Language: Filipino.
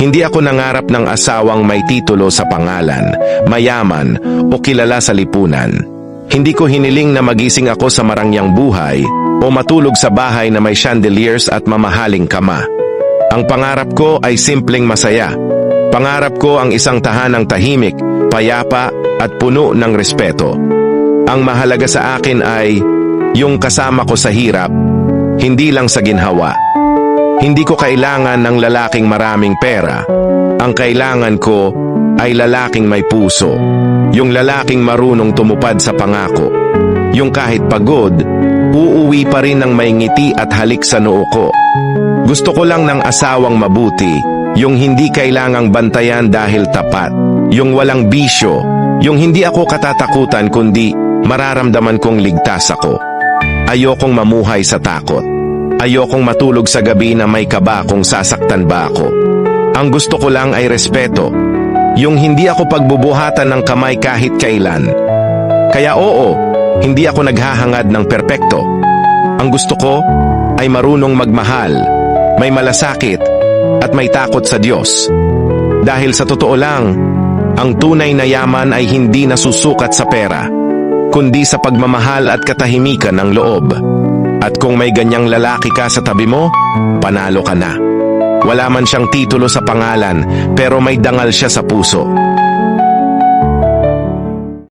Hindi ako nangarap ng asawang may titulo sa pangalan, mayaman o kilala sa lipunan. Hindi ko hiniling na magising ako sa marangyang buhay o matulog sa bahay na may chandeliers at mamahaling kama. Ang pangarap ko ay simpleng masaya. Pangarap ko ang isang tahanang tahimik, payapa at puno ng respeto. Ang mahalaga sa akin ay yung kasama ko sa hirap, hindi lang sa ginhawa. Hindi ko kailangan ng lalaking maraming pera. Ang kailangan ko ay lalaking may puso. Yung lalaking marunong tumupad sa pangako. Yung kahit pagod, uuwi pa rin ng may ngiti at halik sa noo ko. Gusto ko lang ng asawang mabuti, yung hindi kailangang bantayan dahil tapat. Yung walang bisyo, yung hindi ako katatakutan kundi mararamdaman kong ligtas ako. Ayokong mamuhay sa takot. Ayokong matulog sa gabi na may kaba kung sasaktan ba ako. Ang gusto ko lang ay respeto. Yung hindi ako pagbubuhatan ng kamay kahit kailan. Kaya oo, hindi ako naghahangad ng perpekto. Ang gusto ko ay marunong magmahal, may malasakit, at may takot sa Diyos. Dahil sa totoo lang, ang tunay na yaman ay hindi nasusukat sa pera, kundi sa pagmamahal at katahimikan ng loob. At kung may ganyang lalaki ka sa tabi mo, panalo ka na. Wala man siyang titulo sa pangalan, pero may dangal siya sa puso.